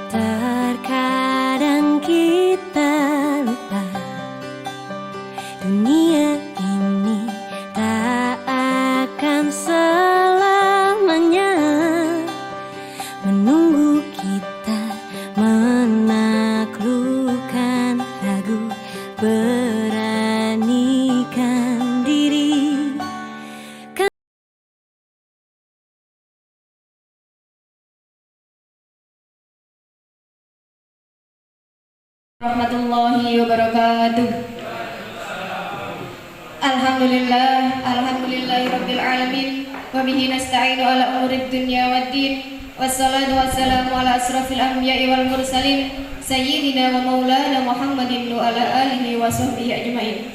Terkadang kita lupa dunia ini tak akan selamanya menunggu kita menaklukkan ragu, beranikan diri. Warahmatullahi wabarakatuh. Alhamdulillahirabbil alamin wa bihi nasta'inu ala umurid dunya waddin. Wassalatu wassalamu ala asrafil anbiya'i wal mursalin sayyidina wa maulana Muhammadin wa ala alihi wa sahbihi ajmain.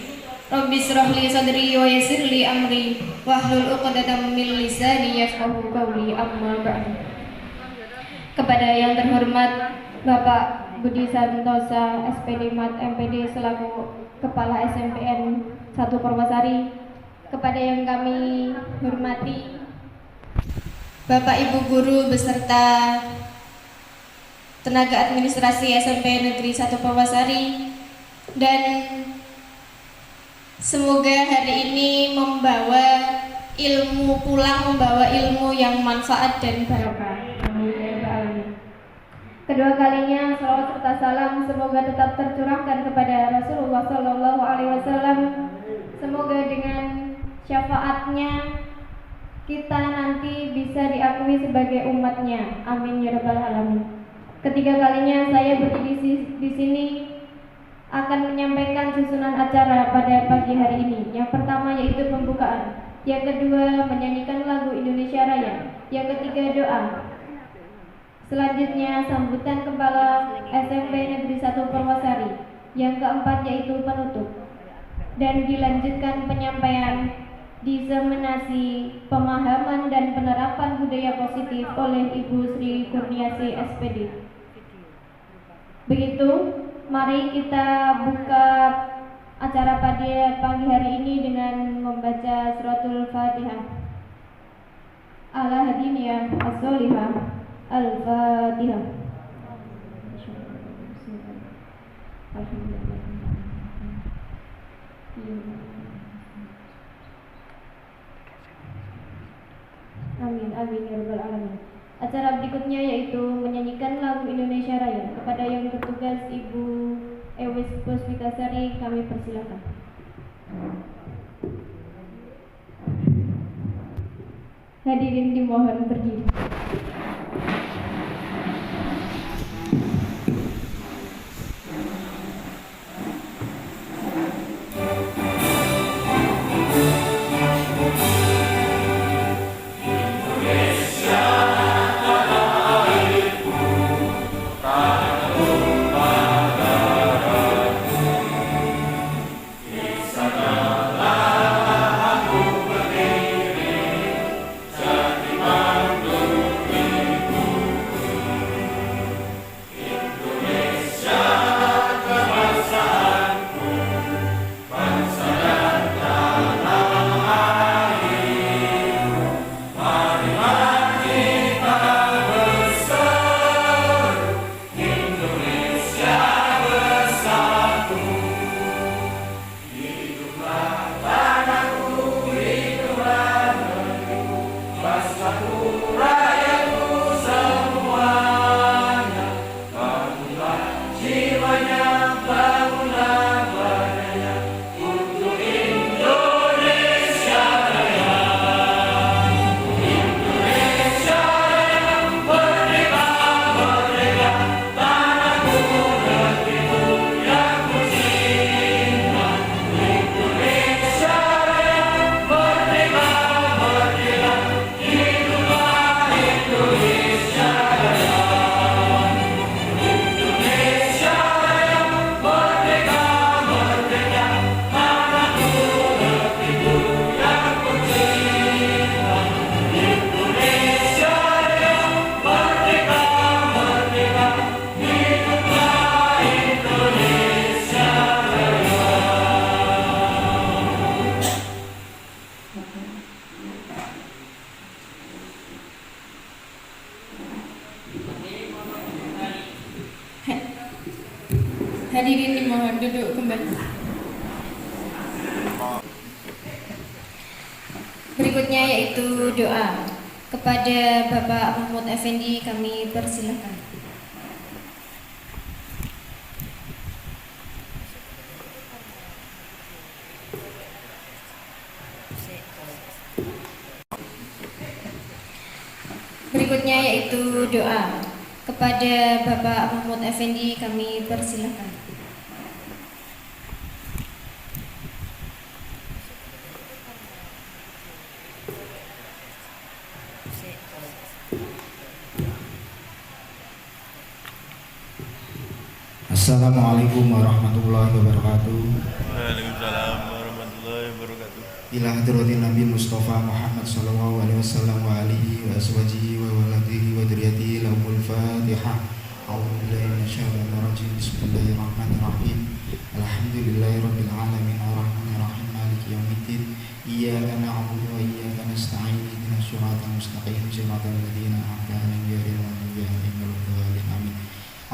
Rabbi israh li sadri wa yassir li amri wahlul 'uqdatam min lisani yafqahu qawli, amma ba'du. Kepada yang terhormat Bapak Budi Santosa SPD Mat MPD selaku Kepala SMPN 1 Purwasari, kepada yang kami hormati Bapak Ibu guru beserta tenaga administrasi SMP Negeri 1 Purwasari, dan semoga hari ini membawa ilmu pulang, membawa ilmu yang manfaat dan barokah. Kedua kalinya salawat serta salam semoga tetap tercurahkan kepada Rasulullah Shallallahu Alaihi Wasallam. Semoga dengan syafaatnya kita nanti bisa diakui sebagai umatnya. Amin ya rabbal alamin. Ketiga kalinya saya berdiri di sini akan menyampaikan susunan acara pada pagi hari ini. Yang pertama yaitu pembukaan, yang kedua menyanyikan lagu Indonesia Raya, yang ketiga doa. Selanjutnya sambutan Kepala SMP Negeri 1 Purwasari, yang keempat yaitu penutup, dan dilanjutkan penyampaian diseminasi pemahaman dan penerapan budaya positif oleh Ibu Sri Kurniasi SPD. Begitu, mari kita buka acara pada pagi hari ini dengan membaca suratul Fatihah. Ala hadiniyah as-solihah. Al-Fatihah. Amin, amin ya rabbal alamin. Acara berikutnya yaitu menyanyikan lagu Indonesia Raya. Kepada yang bertugas Ibu Ewis Puspitasari kami persilakan. Hadirin dimohon berdiri. Aku berdiri, jadi mandu Hadirin dimohon duduk kembali. Berikutnya yaitu doa. Kepada Bapak Mahmud Effendi kami persilakan. Berikutnya yaitu doa. Kepada Bapak Mahmud Effendi kami persilakan. Assalamualaikum warahmatullahi wabarakatuh. Waalaikumsalam warahmatullahi wabarakatuh. Ila hadratin Nabi Mustafa Muhammad sallallahu alaihi wasallam wa alihi wa azwajihi wa waladihi wa dzurriyyatihi lahumul Fatihah. A'udzu billahi minasyaitonir rajim. Bismillahirrahmanirrahim. Alhamdulillahirabbil alamin arrahmanir rahim maliki yaumiddin. Iyyaka na'budu wa iyyaka nasta'in. Ihdinas siratal mustaqim siratal ladzina an'amta 'alaihim ghairil maghdubi 'alaihim waladdallin. Amin.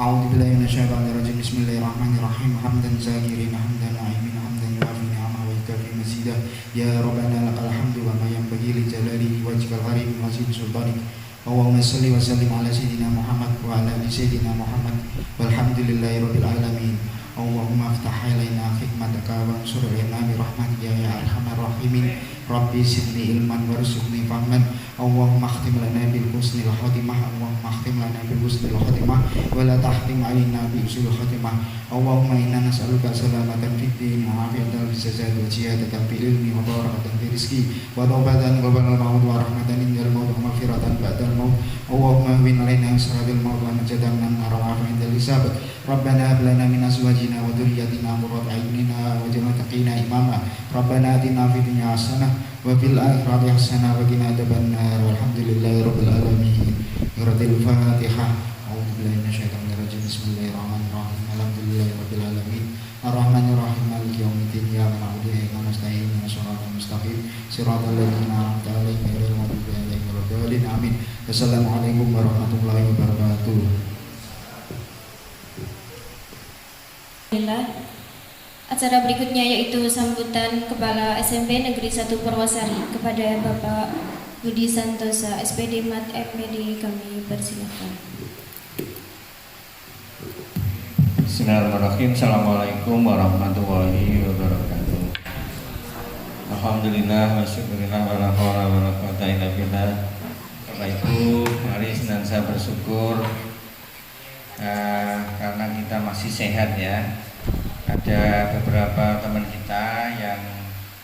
A'udzu billahi minasyaitonir rajim. Bismillahirrahmanirrahim. Hamdan zakirin hamdan na'imin hamdan yuafi ni'amahu wa yukafi mazidah. Ya Rabbana lakal hamdu wa ma yanbaghi li jalali wajhikal karim wa azim sultanik. Allahumma shalli wa sallim ala sayyidina Muhammad wa ala ali sayyidina Muhammad walhamdulillahi rabbil alamin. Allahumma aftah alaina hikmataka wa ansur alaina bi rahmatika ya arhamar rahimin. Rabbi zidni ilman warzuqni fahman. Allahumma khtim lana bil husnil khatimah. Allahumma khtim lana bil husnil khatimah wa la tahtim alaina bi usul khatimah. Allahumma inna nas'aluka salamatan fid din wa afiyatan fis jasad wa ziyadatan fil ilmi wa barakatan fil rizqi wa tawbatan qabla al maut wa rahmatan indal maut wa maghfiratan ba'dal maut. Allahumma win alaina siratal maut wa najatan min nar wa afiyatan hisab. Rabbana hab lana min azwajina wa dhurriyyatina qurrata a'yunina waj'alna taqina imama. Rabbana atina fid dunya hasanah wa fil akhirati hasanah wa qina adzabannar. Walhamdulillahi rabbil alamin. Qiraatul Fatihah. A'udzu billahi minasyaitonir rajim. Bismillahirrahmanirrahim. Alhamdulillahi rabbil alamin. Arrahmanir rahim maliki yaumiddin. Iyyaka na'budu wa iyyaka nasta'in. Ihdinas siratal mustaqim siratal ladzina an'amta 'alaihim ghairil maghdubi 'alaihim waladdallin. Amin. Wassalamualaikum warahmatullahi wabarakatuh. Acara berikutnya yaitu sambutan Kepala SMP Negeri 1 Purwasari kepada Bapak Budi Santosa SPD Mat MPD kami persilakan. Bismillahirrahmanirrahim. Assalamualaikum warahmatullahi wabarakatuh. Alhamdulillah wa syukurillah wa la haula wa la quwwata illa billah. Bapak Ibu, mari senantiasa bersyukur karena kita masih sehat ya. Ada beberapa teman kita yang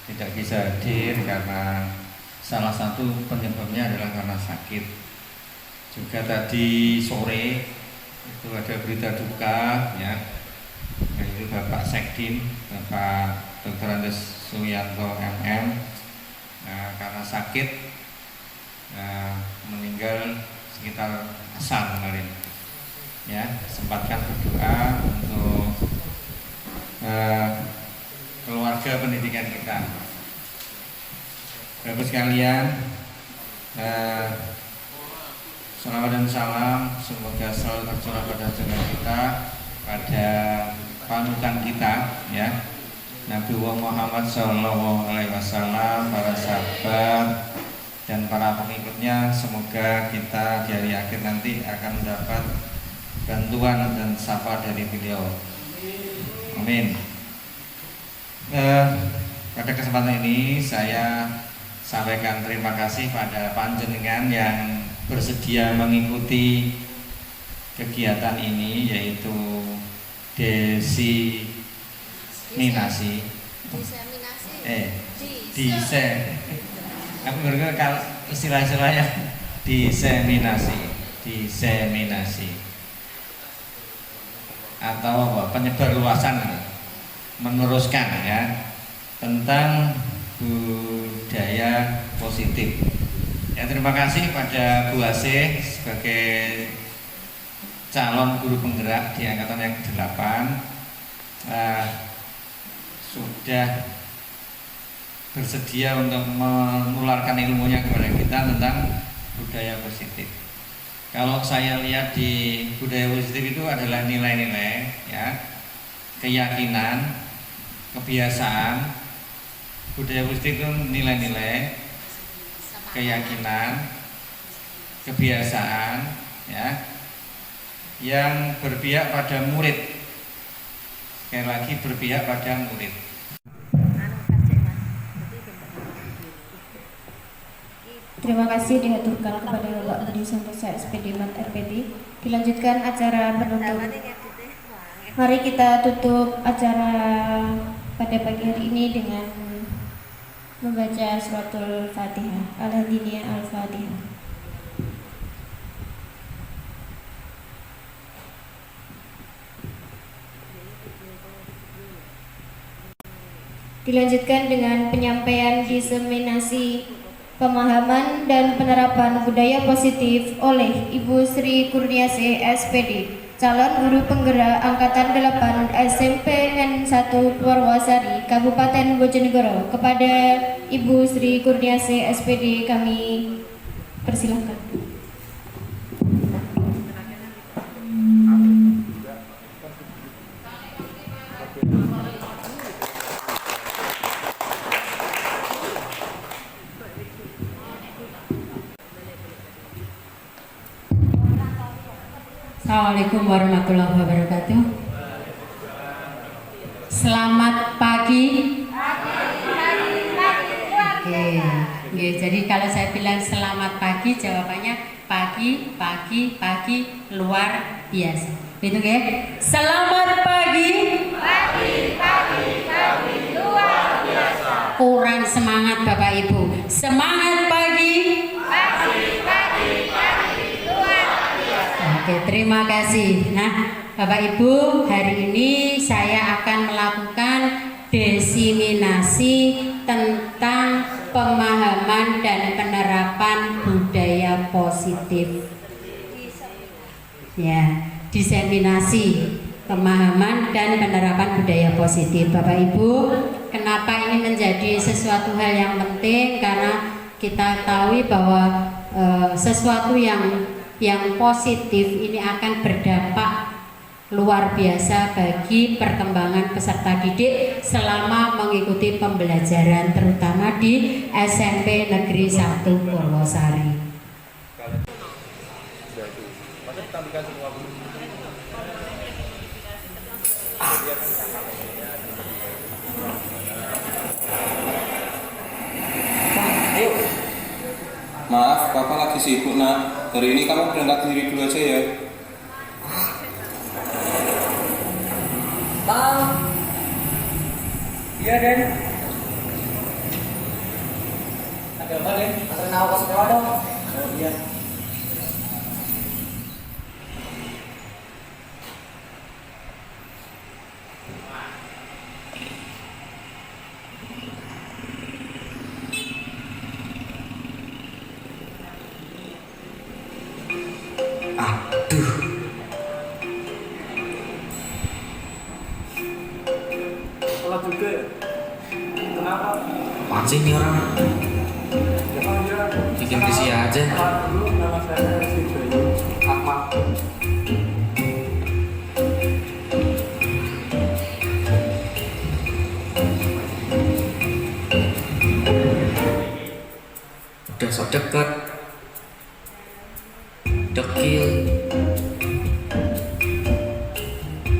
tidak bisa hadir karena salah satu penyebabnya adalah karena sakit. Juga tadi sore itu ada berita duka ya, yaitu Bapak Sekdim, Bapak Dr. Andes Suyanto MM, karena sakit meninggal sekitar asar kemarin. Ya, sempatkan berdoa untuk keluarga pendidikan kita. Bapak sekalian, salawat dan salam semoga selalu tercurah pada junjungan kita, pada panutan kita ya, Nabi Muhammad SAW, para sahabat dan para pengikutnya. Semoga kita di hari akhir nanti akan mendapat bantuan dan syafaat dari beliau. Amin. Pada kesempatan ini saya sampaikan terima kasih pada panjenengan yang bersedia mengikuti kegiatan ini, yaitu diseminasi. Aku ngerti kalau istilah-istilahnya diseminasi atau apa, penyebar luasan, meneruskan ya tentang budaya positif. Ya, terima kasih pada Bu Asih sebagai calon guru penggerak di angkatan yang ke-8 sudah bersedia untuk menularkan ilmunya kepada kita tentang budaya positif. Kalau saya lihat di budaya positif itu adalah nilai-nilai ya, keyakinan, kebiasaan. Budaya positif itu nilai-nilai, keyakinan, kebiasaan, ya, yang berpihak pada murid. Sekali lagi berpihak pada murid. Terima kasih dihaturkan kepada Bapak Budi Santosa SPD Mat RPD. Dilanjutkan acara penutup. Mari kita tutup acara pada pagi hari ini dengan membaca suratul Fatihah. Al-Hadiniyah Al-Fatihah. Dilanjutkan dengan penyampaian diseminasi pemahaman dan penerapan budaya positif oleh Ibu Sri Kurniasih SPD, calon guru penggerak Angkatan 8 SMP N1 Purwosari, Kabupaten Bojonegoro. Kepada Ibu Sri Kurniasih SPD kami persilahkan. Assalamualaikum warahmatullahi wabarakatuh. Selamat pagi. Oke. Jadi kalau saya bilang selamat pagi, jawabannya pagi, pagi, pagi luar biasa. Itu ya. Selamat pagi. Pagi, pagi, pagi luar biasa. Kurang semangat Bapak Ibu. Semangat pagi. Pagi, pagi, pagi luar biasa. Oke, terima kasih. Nah, Bapak Ibu, hari ini saya akan melakukan diseminasi tentang pemahaman dan penerapan budaya positif. Ya, diseminasi pemahaman dan penerapan budaya positif. Bapak Ibu, kenapa ini menjadi sesuatu hal yang penting? Karena kita tahu bahwa sesuatu yang positif ini akan berdampak luar biasa bagi perkembangan peserta didik selama mengikuti pembelajaran, terutama di SMP Negeri 1 Purwosari. Maaf, Bapak lagi sibuk nak. Hari ini kamu berangkat sendiri dulu aja ya. Bang. Iya Den. Ada apa Den? Ada nawa ke sekolah dong. Oh iya. Aduh. Sekolah juga ya? Kenapa? Apaan sih ini orang? Bikin risih aja. Dulu nama saya si Bayu Ahmad. Udah sok deket, dekil,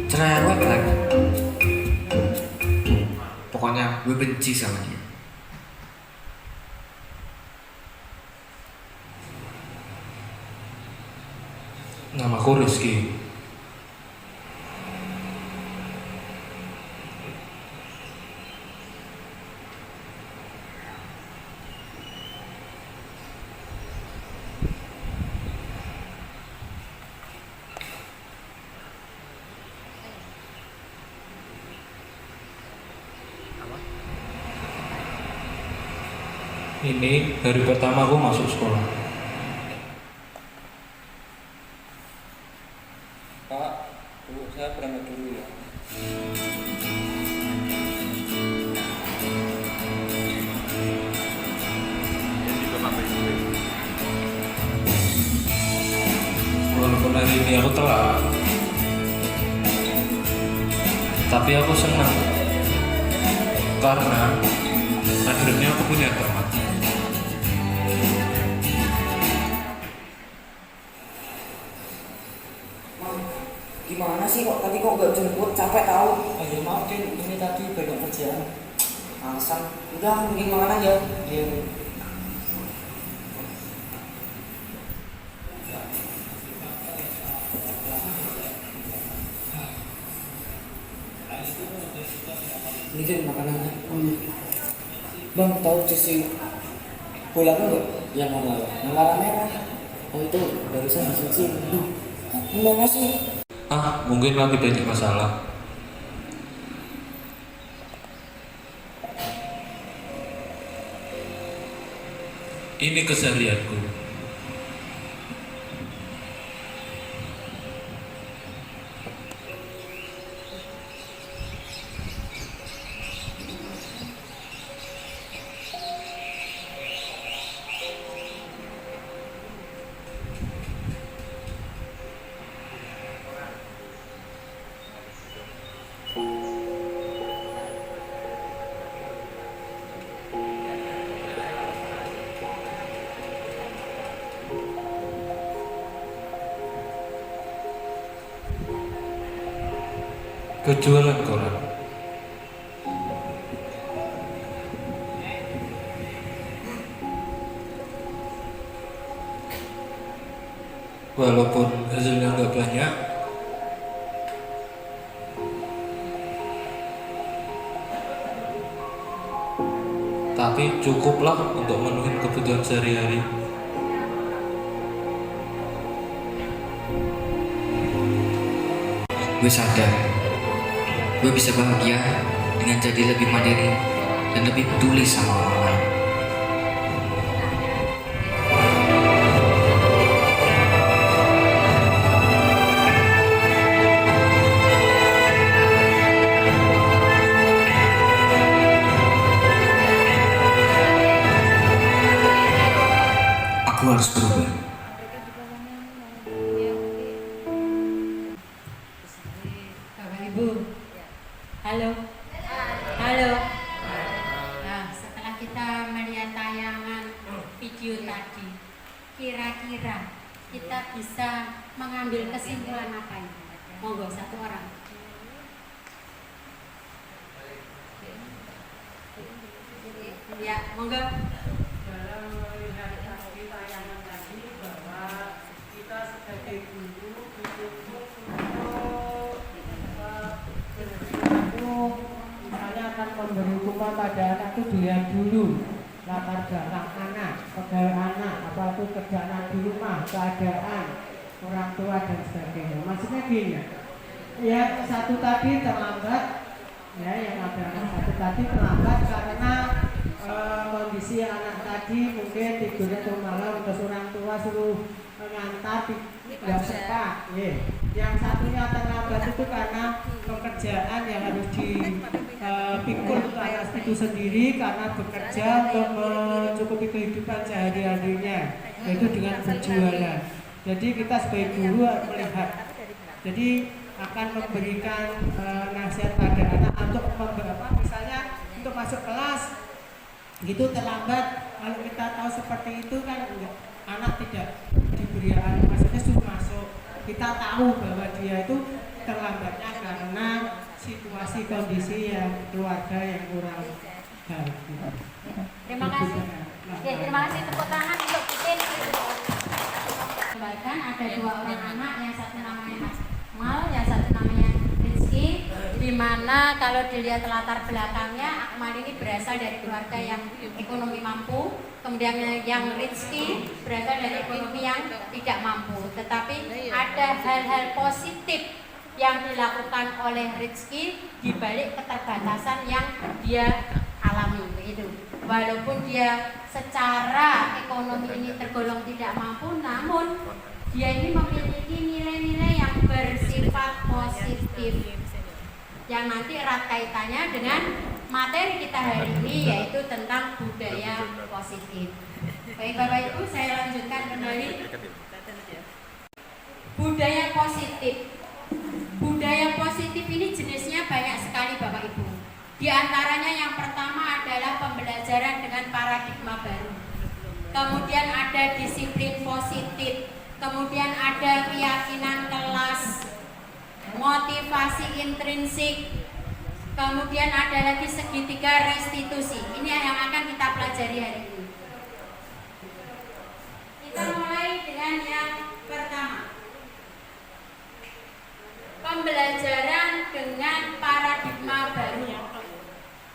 cerewet lagi. Pokoknya gue benci sama dia. Namaku Rizky. Ini hari pertama aku masuk sekolah. Pak, Bu, saya berangkat dulu ya. Walaupun hari ini aku telat, Tapi aku senang karena akhirnya aku punya teman. Gimana sih kok tadi kok gak jemput, capek tahu. Ya maaf Din, ini tadi banyak kerjaan. Alasan, udah mending makan aja. Iya. Ini Din makanannya. Bang, tahu sisi bola kan nggak? Yang warna merah. Oh itu barusan masuk sih. Gimana sih? Mungkin lagi banyak masalah. Ini keseharianku. Kejualan koran. Walaupun hasilnya nggak banyak, tapi cukuplah untuk memenuhi kebutuhan sehari-hari. Gue sadar, gue bisa bahagia dengan jadi lebih mandiri dan lebih peduli sama orang lain. Aku harus berubah. Bapak Ibu, halo, halo. Nah, setelah kita melihat tayangan video tadi, kira-kira kita bisa mengambil kesimpulan apa ini? Monggo satu orang. Ya, monggo. Dalam melihat tayangan tadi bahwa kita sebagai guru misalnya akan memberi hukuman pada anak itu dilihat dulu latar belakang anak, pegawai anak, apa itu kerjaan di rumah, keadaan orang tua dan sebagainya. Maksudnya gini, yang satu tadi terlambat, ya yang ada anak satu tadi terlambat karena kondisi anak tadi mungkin tidurnya tuh malam, terus orang tua suruh mengantar tidak sempat. Yang satunya terlambat itu karena pekerjaan yang harus dipikul anak itu sendiri karena bekerja untuk mencukupi kehidupan sehari-harinya, yaitu dengan berjualan. Jadi kita sebagai guru melihat, jadi akan memberikan nasihat pada anak untuk beberapa, misalnya untuk masuk kelas gitu terlambat. Kalau kita tahu seperti itu kan anak tidak diberi maksudnya suruh masuk, kita tahu bahwa dia itu terlambatnya karena situasi kondisi yang keluarga yang kurang baik. Terima kasih. Terima kasih, tepuk tangan untuk bikin. Bahkan ada dua orang anak, yang satu namanya Akmal, yang satu namanya Rizky, di mana kalau dilihat latar belakangnya, Akmal ini berasal dari keluarga yang ekonomi mampu, kemudian yang Rizky berasal dari ekonomi yang tidak mampu. Tetapi ada hal-hal positif yang dilakukan oleh Rizky di balik keterbatasan yang dia alami, begitu. Walaupun dia secara ekonomi ini tergolong tidak mampu, namun dia ini memiliki nilai-nilai yang bersifat positif yang nanti erat kaitannya dengan materi kita hari ini, yaitu tentang budaya positif. Baik Bapak Ibu, saya lanjutkan kembali. Budaya positif. Budaya positif ini jenisnya banyak Di antaranya yang pertama adalah pembelajaran dengan paradigma baru. Kemudian ada disiplin positif, kemudian ada keyakinan kelas, motivasi intrinsik, kemudian ada lagi segitiga restitusi. Ini yang akan kita pelajari hari ini. Kita mulai dengan yang pertama, pembelajaran dengan paradigma baru.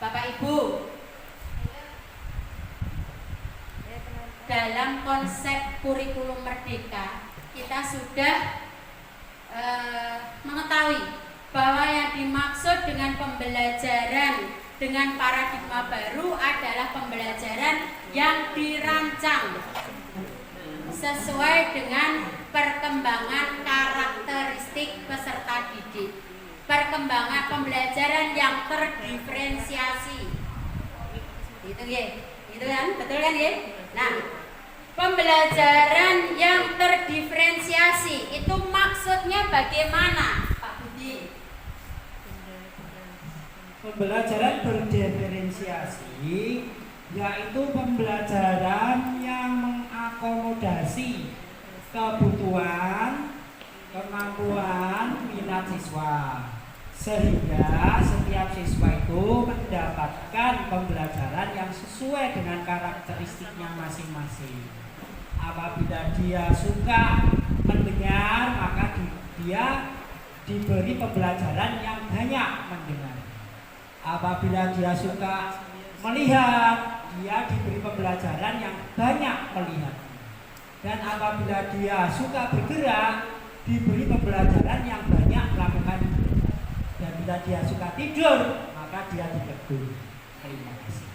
Bapak Ibu, dalam konsep kurikulum merdeka kita sudah mengetahui bahwa yang dimaksud dengan pembelajaran dengan paradigma baru adalah pembelajaran yang dirancang sesuai dengan perkembangan karakteristik peserta didik, perkembangan pembelajaran yang terdiferensiasi. Gitu ya, gitu kan, betul kan ya? Nah, pembelajaran yang terdiferensiasi itu maksudnya bagaimana, Pak Budi? Pembelajaran berdiferensiasi yaitu pembelajaran yang mengakomodasi kebutuhan, kemampuan minat siswa, sehingga setiap siswa itu mendapatkan pembelajaran yang sesuai dengan karakteristiknya masing-masing. Apabila dia suka mendengar, maka dia diberi pembelajaran yang banyak mendengar. Apabila dia suka melihat, dia diberi pembelajaran yang banyak melihat. Dan apabila dia suka bergerak, diberi pembelajaran yang banyak melakukan. Dan bila dia suka tidur, maka dia ditegur. Terima kasih.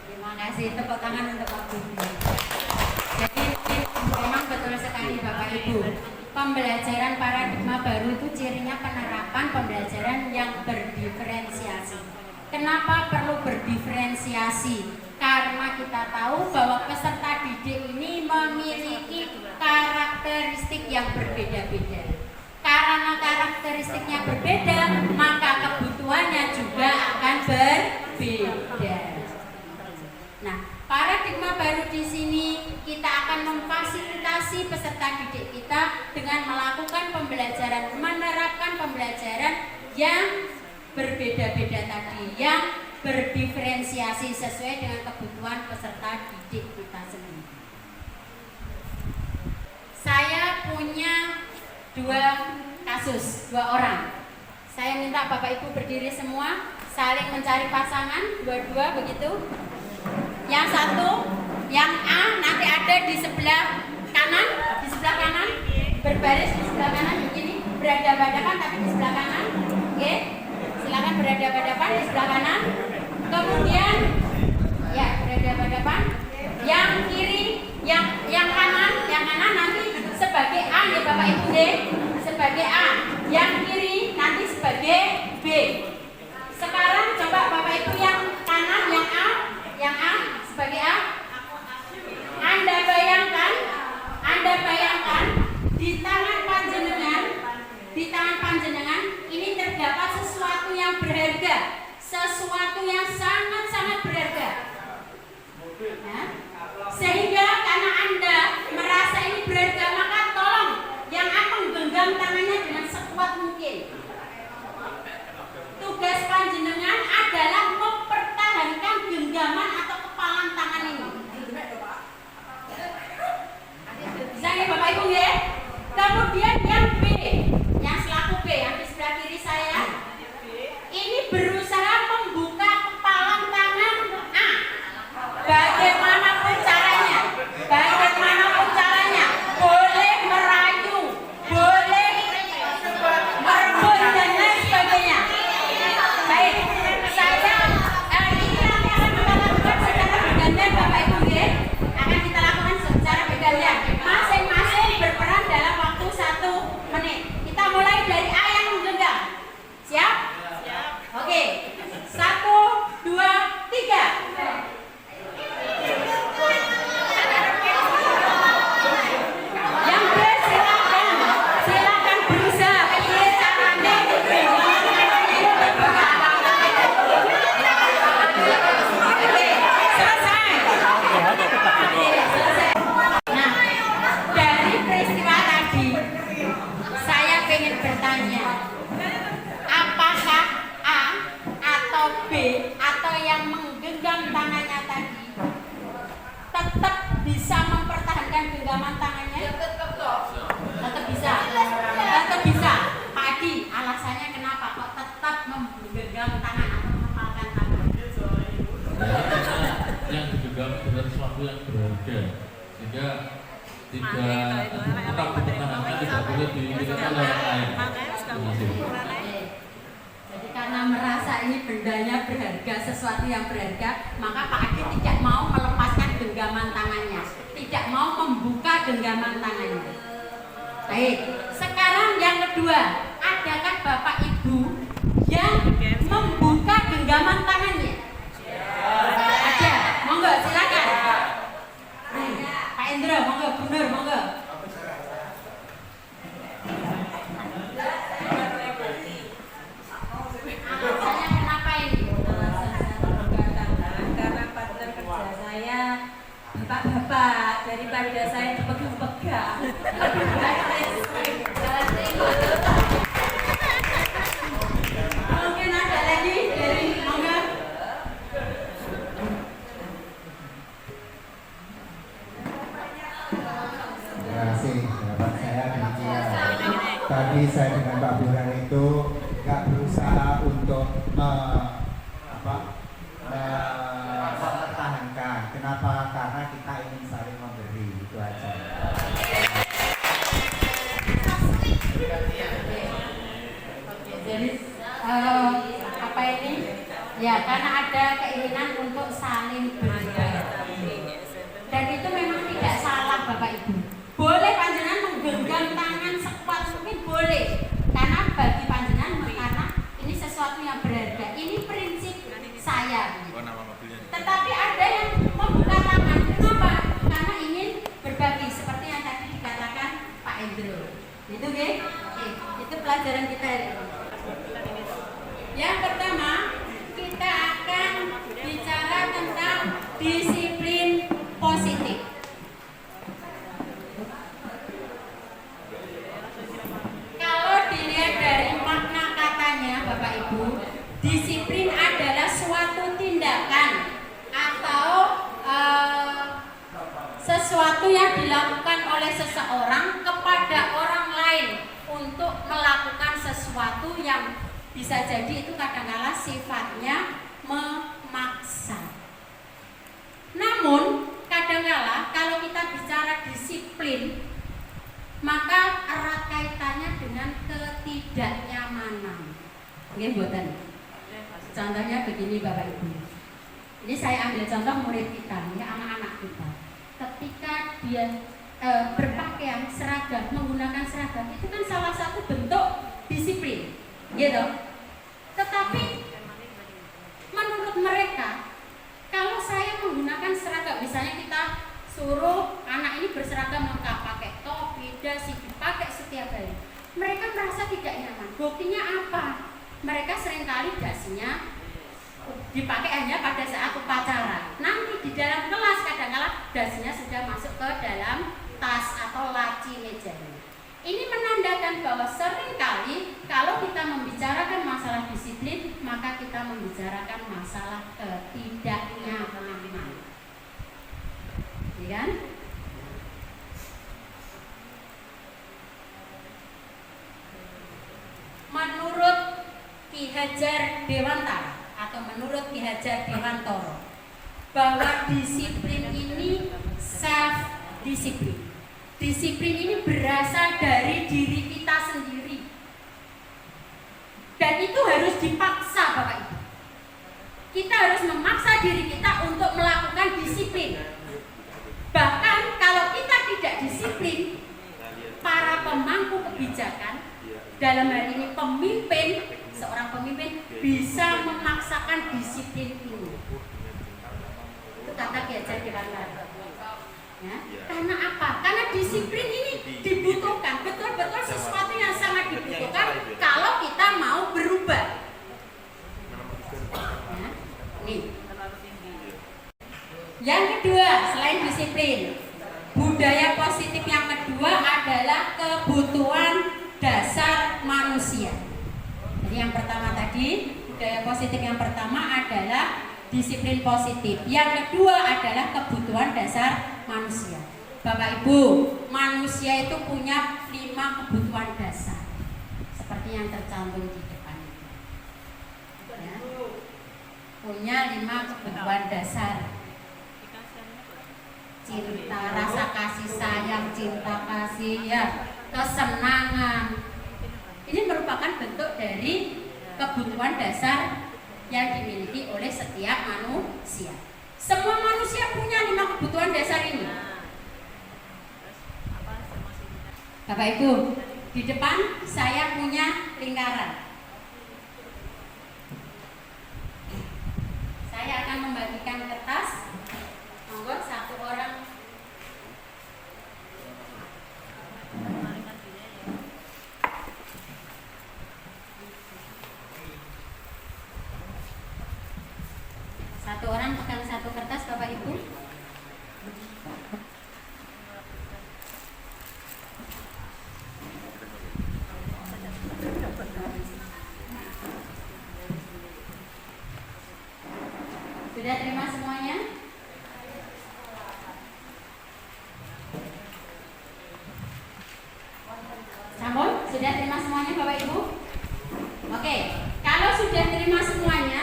Terima kasih, tepuk tangan untuk Pak Budi. Jadi memang betul sekali Bapak Ibu, pembelajaran paradigma baru itu cirinya penerapan pembelajaran yang berdiferensiasi. Kenapa perlu berdiferensiasi? Karena kita tahu bahwa peserta didik ini memiliki karakteristik yang berbeda-beda. Karena karakteristiknya berbeda, maka kebutuhannya juga akan berbeda. Nah, paradigma baru di sini kita akan memfasilitasi peserta didik kita dengan melakukan pembelajaran, menerapkan pembelajaran yang berbeda-beda tadi, yang berdiferensiasi sesuai dengan kebutuhan peserta didik kita sendiri. Saya punya 2 kasus, 2 orang. Saya minta Bapak Ibu berdiri semua, saling mencari pasangan, dua-dua begitu. Yang satu, yang A nanti ada di sebelah kanan, berbaris di sebelah kanan begini, berhadapan-hadapan tapi di sebelah kanan. Oke, silakan berhadapan-hadapan di sebelah kanan. Kemudian, ya berhadapan-hadapan. Yang kiri, yang kanan nanti sebagai A ya Bapak Ibu deh, sebagai A. Yang kiri nanti sebagai B. Sekarang coba Bapak Ibu yang kanan, yang A sebagai A. Anda bayangkan di tangan panjenengan ini terdapat sesuatu yang berharga, sesuatu yang sangat-sangat berharga. Nah, sehingga karena Anda merasa ini berharga, maka tolong yang akan menggenggam tangannya dengan sekuat mungkin. Tugas panjenengan adalah mempertahankan genggaman atau kepalan tangan ini. Bisa ya Bapak Ibu ya? Kemudian yang B, yang selaku B, yang di sebelah kiri saya, ini berusaha membuka kepalan tangan A. Bagaimanapun caranya, boleh merayu, boleh pertanyaannya, apakah A atau B atau yang menggenggam tangannya tadi tetap bisa mempertahankan genggaman tangannya? Tetap bisa. Tetap bisa. Pak Adi, alasannya kenapa kok tetap menggenggam tangan atau mengepalkan tangan? Yang digenggam adalah sesuatu yang berharga, sehingga tidak tetap pertahankan, tidak boleh dilihat oleh orang lain. Jadi karena merasa ini bendanya berharga, sesuatu yang berharga, maka Pak Adi tidak mau melepaskan genggaman tangannya, tidak mau membuka genggaman tangannya. Baik, sekarang yang kedua, adakah Bapak Ibu yang membuka genggaman tangannya? Ada, monggo silakan. Pak Indra, monggo, Bu Nur, monggo. Alasannya kenapa ini? Karena partner kerja saya bapak-bapak, daripada saya dipegang-pegang. Mungkin ada lagi dari monggo. Terima kasih, jawaban saya demikian. Tadi saya dengan Pak Burhan itu nggak berusaha untuk mempertahankan. Kenapa? Karena kita ingin saling memberi, itu aja. Jadi apa ini? Ya karena ada keinginan untuk saling berbagi. Dan itu memang tidak salah Bapak Ibu. Boleh panjenengan menggenggam tangan sekuat mungkin boleh. Karena bagi panjenengan karena ini sesuatu yang berharga. Ini prinsip saya. Tetapi ada yang membuka tangan. Kenapa? Karena ingin berbagi seperti yang tadi dikatakan Pak Endro. Itu oke? Itu pelajaran kita hari ini. Yang pertama, kita akan bicara tentang disiplin positif. Kalau dilihat dari makna katanya Bapak Ibu, disiplin adalah suatu tindakan atau sesuatu yang dilakukan oleh seseorang kepada orang lain untuk melakukan sesuatu yang bisa jadi itu kadang-kala sifatnya memaksa. Namun kadang-kala kalau kita bicara disiplin, maka erat kaitannya dengan ketidaknyamanan. Nggih mboten. Contohnya begini Bapak Ibu. Ini saya ambil contoh murid kita, ya anak-anak kita. Ketika dia berpakaian seragam, menggunakan seragam, itu kan salah satu bentuk disiplin, gitu. Tetapi menurut mereka, kalau saya menggunakan seragam, misalnya kita suruh anak ini berseragam lengkap, pakai topi, dasi, dipakai setiap hari, mereka merasa tidak nyaman. Buktinya apa? Mereka seringkali dasinya dipakai hanya pada saat upacara. Nanti di dalam kelas kadang-kala dasinya sudah masuk ke dalam tas atau laci mejanya. Ini menandakan bahwa seringkali kalau kita membicarakan masalah disiplin, maka kita membicarakan masalah ketidaknyamanan. Ya kan? Menurut Ki Hajar Dewantara atau menurut Ki Hajar Dewantoro, bahwa disiplin ini self disiplin. Disiplin ini berasal dari diri kita sendiri. Dan itu harus dipaksa Bapak Ibu. Kita harus memaksa diri kita untuk melakukan disiplin. Bahkan kalau kita tidak disiplin, para pemangku kebijakan, dalam hal ini pemimpin, seorang pemimpin bisa memaksakan disiplin ini. Itu kata Ki Hajar Dewantara. Ya, karena apa? Karena disiplin ini dibutuhkan, betul-betul sesuatu yang sangat dibutuhkan kalau kita mau berubah. Ya, nih. Yang kedua, selain disiplin, budaya positif yang kedua adalah kebutuhan dasar manusia. manusia. Jadi yang pertama tadi, budaya positif yang pertama adalah disiplin positif. Yang kedua adalah kebutuhan dasar manusia. Bapak Ibu, manusia itu punya 5 kebutuhan dasar seperti yang tercantum di depan itu. Ya. Punya 5 kebutuhan dasar. Cinta, rasa kasih sayang, cinta kasih, ya, kesenangan. Ini merupakan bentuk dari kebutuhan dasar yang dimiliki oleh setiap manusia. Semua manusia punya 5 kebutuhan dasar ini. Bapak Ibu, di depan saya punya lingkaran. Saya akan membagikan kertas. Monggo satu orang. Satu orang pegang satu kertas, Bapak Ibu. Sudah terima semuanya? Sampun? Sudah terima semuanya Bapak Ibu? Oke, kalau sudah terima semuanya,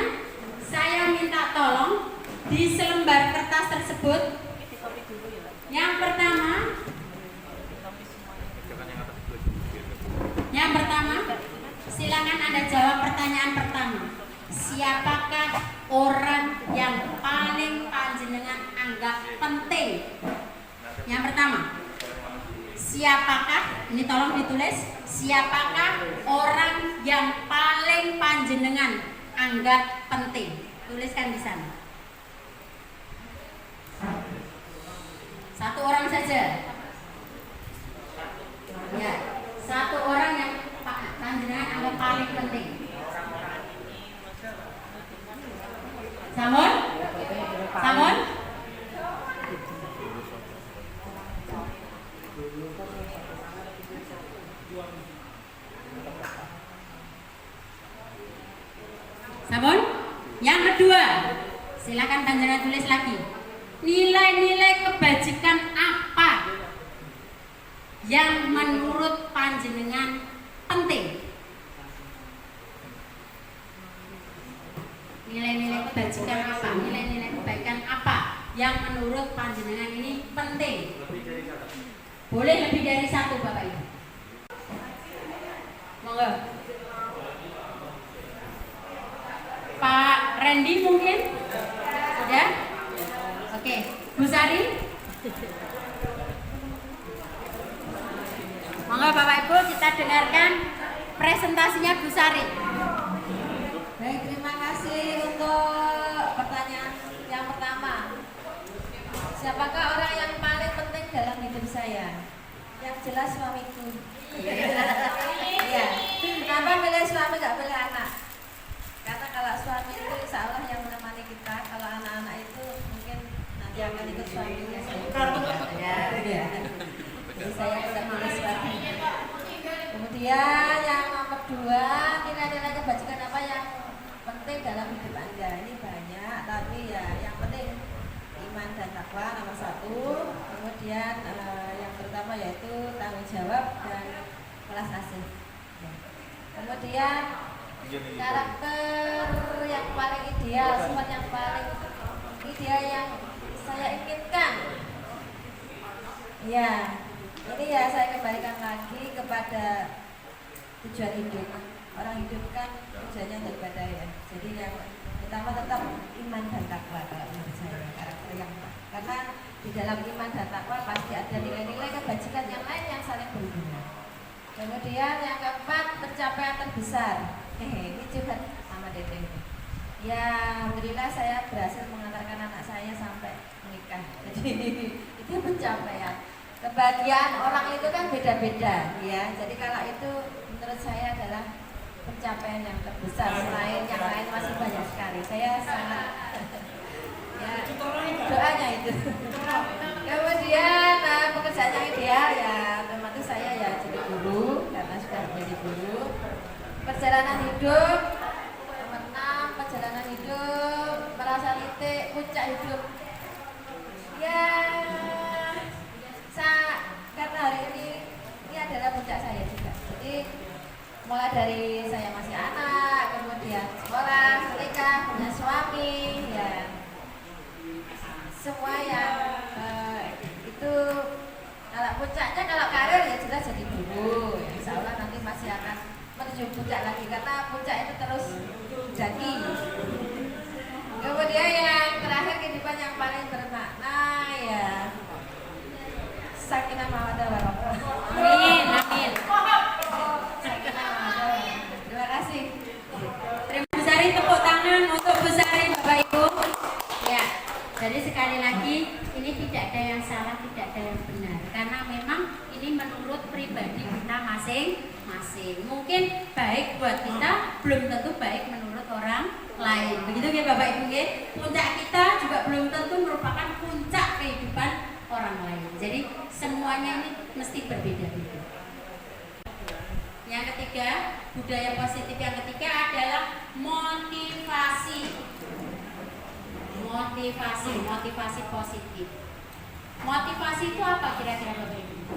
saya minta tolong di selembar kertas tersebut. Yang pertama, silakan Anda jawab pertanyaan pertama. Siapakah orang yang paling panjenengan anggap penting? Yang pertama, siapakah, ini tolong ditulis, siapakah orang yang paling panjenengan anggap penting? Tuliskan di sana. Satu orang saja. Ya, satu orang yang panjenengan anggap paling penting. Samun? Samun? Samun? Yang kedua, silakan panjenengan tulis lagi. Nilai-nilai kebajikan apa yang menurut panjenengan penting? Nilai-nilai kebajikan apa? Nilai-nilai kebaikan apa yang menurut panjenengan ini penting? Boleh lebih dari satu, Bapak Ibu. Monggo. Pak Randy mungkin? Sudah? Oke, Bu Sari? Monggo Bapak Ibu, kita dengarkan presentasinya Bu Sari. Baik, terima kasih untuk pertanyaan yang pertama. Siapakah orang yang paling penting dalam hidup saya? Yang jelas suamiku. Iya. Kenapa milih suami gak pilih anak? Karena kalau suami itu insya Allah yang menemani kita. Kalau anak-anak itu mungkin nanti akan ikut suaminya. Ya. Jadi saya tidak milih suami. Kemudian yang nomor 2, nilai-nilai kebajikan apa yang penting dalam hidup Anda? Ini banyak, tapi ya yang penting iman dan takwa nomor 1. Kemudian yang pertama yaitu tanggung jawab dan kelas asih. Kemudian karakter yang paling ideal, sifat yang paling ideal yang saya inginkan. Ya, ini ya saya kembalikan lagi kepada tujuan hidup. Orang hidup kan tujuannya untuk ibadah ya. Jadi yang pertama tetap iman dan takwa kalau menurut saya karakter yang karena di dalam iman dan takwa pasti ada nilai-nilai kebajikan yang lain yang saling berhubungan. Kemudian yang keempat, pencapaian terbesar. Ini juga sama Dede. Ya, alhamdulillah saya berhasil mengantarkan anak saya sampai menikah. Jadi itu pencapaian. Kebahagiaan orang itu kan beda-beda, ya. Jadi kalau itu menurut saya adalah pencapaian yang terbesar. Selain yang lain masih banyak sekali. Saya sangat ya doanya itu. Kemudian pekerjaan yang ideal ya otomatis saya ya jadi guru karena sudah menjadi guru. perjalanan hidup. Nomor 6, perjalanan hidup, merasa titik puncak hidup. Ya, karena hari ini adalah puncak saya juga. Jadi mulai dari saya masih anak, kemudian sekolah, menikah, punya suami, ya semua yang itu. Kalau puncaknya, kalau karir ya jelas jadi guru. Ya, insya Allah nanti masih akan menuju puncak lagi karena puncak itu terus jadi. Kemudian yang terakhir, kehidupan yang paling bermakna ya sakinah mawaddah warahmah. Amin, amin. Sakinah mawaddah warahmah. Terima kasih. Terima kasih, tepuk tangan untuk Bu Sari, Bapak Ibu. Ya, jadi sekali lagi ini tidak ada yang salah, tidak ada yang benar, karena memang ini menurut pribadi kita masing-masing. Mungkin baik buat kita, belum tentu baik menurut orang lain. Begitu ya Bapak Ibu ya. Puncak kita juga belum tentu merupakan puncak kehidupan orang lain. Jadi semuanya ini mesti berbeda-beda. Yang ketiga, budaya positif yang ketiga adalah motivasi. Motivasi positif. Motivasi itu apa kira-kira Bapak Ibu?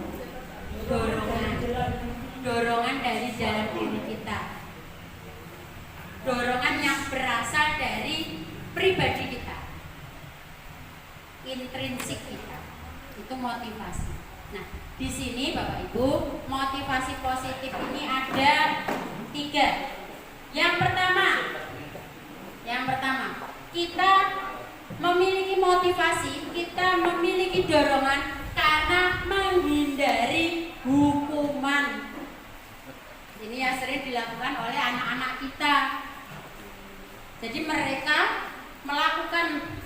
Dorongan dari dalam diri kita. Dorongan yang berasal dari pribadi kita, intrinsik kita. Itu motivasi. Nah, di sini Bapak Ibu, motivasi positif ini ada 3. Yang pertama, kita memiliki motivasi, kita memiliki dorongan karena menghindari hukuman. Ini yang sering dilakukan oleh anak-anak kita. Jadi mereka melakukan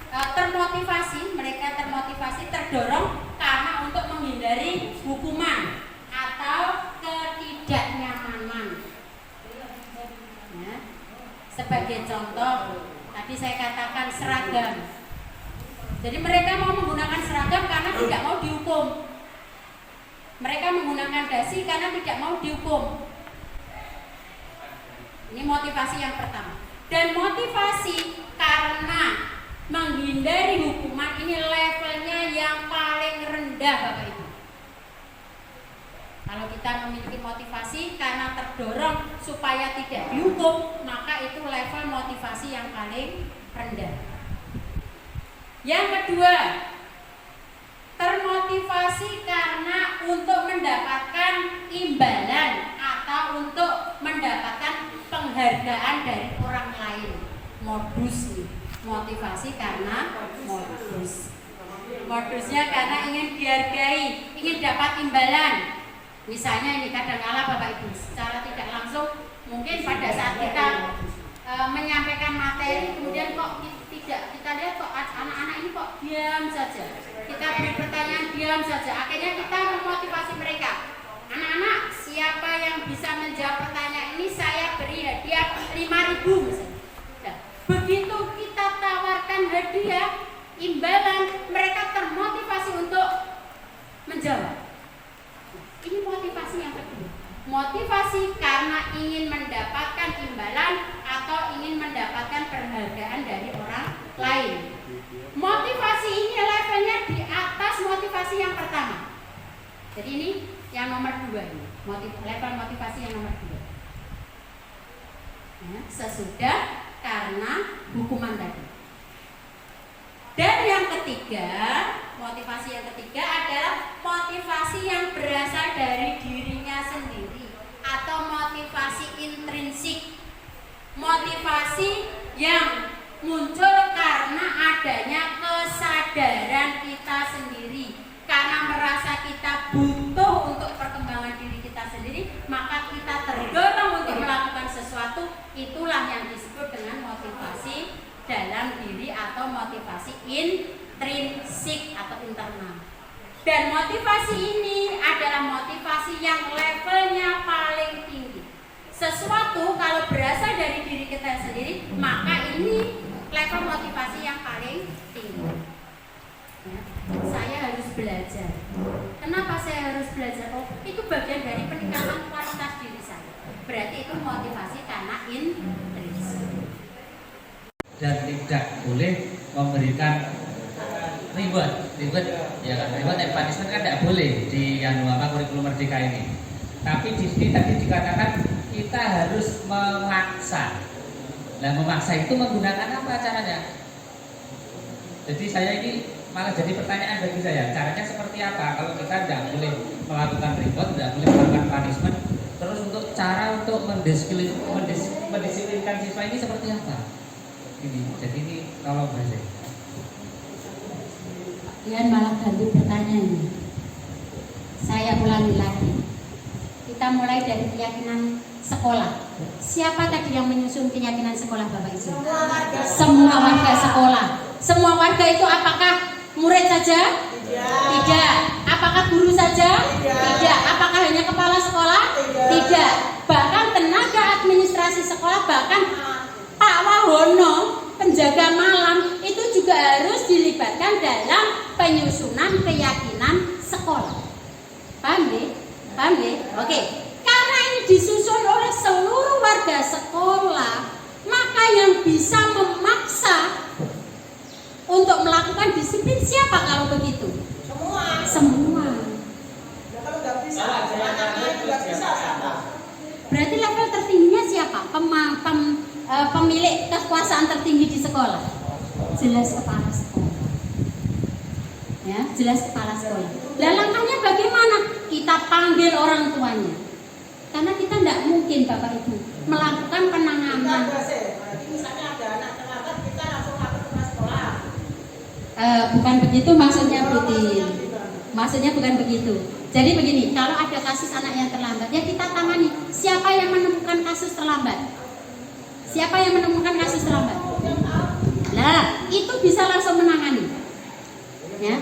mereka termotivasi, terdorong karena untuk menghindari hukuman atau ketidaknyamanan. Ya. Sebagai contoh, tadi saya katakan seragam. Jadi mereka mau menggunakan seragam karena tidak mau dihukum. Mereka menggunakan dasi karena tidak mau dihukum. Ini motivasi yang pertama. Dan motivasi karena menghindari hukuman ini levelnya yang paling rendah Bapak Ibu. Kalau kita memiliki motivasi karena terdorong supaya tidak dihukum, maka itu level motivasi yang paling rendah. Yang kedua, termotivasi karena untuk mendapatkan imbalan atau untuk mendapatkan penghargaan dari orang lain. Modus nih. Motivasi karena modus. Modusnya karena ingin dihargai, ingin dapat imbalan. Misalnya ini kadang-kala Bapak Ibu secara tidak langsung mungkin pada saat kita menyampaikan materi, kemudian kok tidak kita lihat kok anak-anak ini kok diam saja. Kita beri pertanyaan diam saja. Akhirnya kita memotivasi mereka. Anak-anak, siapa yang bisa menjawab pertanyaan ini saya beri hadiah 5.000 misalnya. Nah, begitu kita tawarkan hadiah imbalan, mereka termotivasi untuk menjawab. Ini motivasi yang kedua. Motivasi karena ingin mendapatkan imbalan atau ingin mendapatkan penghargaan dari orang lain. Motivasi ini levelnya di atas motivasi yang pertama. Jadi ini yang nomor 2 ini, level motivasi yang nomor 2. Ya, sesudah karena hukuman tadi. Dan yang ketiga, motivasi yang ketiga adalah motivasi yang berasal dari dirinya sendiri atau motivasi intrinsik. Motivasi yang muncul karena adanya kesadaran kita sendiri, karena merasa kita butuh untuk perkembangan diri kita sendiri, maka kita terdorong untuk melakukan sesuatu. Itulah yang disebut dengan motivasi dalam diri atau motivasi intrinsik atau internal. Dan motivasi ini adalah motivasi yang levelnya paling tinggi. Sesuatu kalau berasal dari diri kita sendiri, maka ini level motivasi yang paling tinggi. Ya, saya harus belajar. Kenapa saya harus belajar? Oh, itu bagian dari peningkatan kualitas diri saya. Berarti itu motivasi dan tidak boleh memberikan reward ya kan, reward dan punishment kan tidak boleh di kurikulum merdeka ini. Tapi di sini tadi dikatakan kita harus memaksa. Nah, memaksa itu menggunakan apa caranya? Jadi saya ini malah jadi pertanyaan bagi saya, caranya seperti apa? Kalau kita tidak boleh melakukan reward, tidak boleh melakukan punishment, terus untuk cara untuk mendisiplinkan siswa ini seperti apa? Ini, jadi ini kalau bahasa. Kalian malah ganti pertanyaannya. Saya ulangi lagi. Kita mulai dari keyakinan sekolah. Siapa tadi yang menyusun keyakinan sekolah Bapak Ibu? Semua warga sekolah. Semua warga itu apakah murid saja? Tidak. Apakah guru saja? Tidak. Apakah hanya kepala sekolah? Tidak. Bahkan tenaga administrasi sekolah, bahkan Pak Wahono, penjaga malam, itu juga harus dilibatkan dalam penyusunan keyakinan sekolah. Paham deh? Paham deh? Oke. Karena ini disusun oleh seluruh warga sekolah, maka yang bisa memaksa untuk melakukan disiplin siapa kalau begitu? Semua. Kalau nggak bisa, anaknya juga bisa siapa? Berarti level tertingginya siapa? Pemilik kekuasaan tertinggi di sekolah. Jelas kepala sekolah. Ya, jelas kepala sekolah. Dan langkahnya bagaimana? Kita panggil orang tuanya. Karena kita tidak mungkin Bapak Ibu melakukan penanganan. Misalnya ada anak terlambat, kita langsung lapor ke sekolah. Bukan begitu maksudnya Putin. Maksudnya bukan begitu. Jadi begini, kalau ada kasus anak yang terlambat, ya kita tangani. Siapa yang menemukan kasus terlambat? Siapa yang menemukan kasus terlambat? Nah, itu bisa langsung menangani. Ya.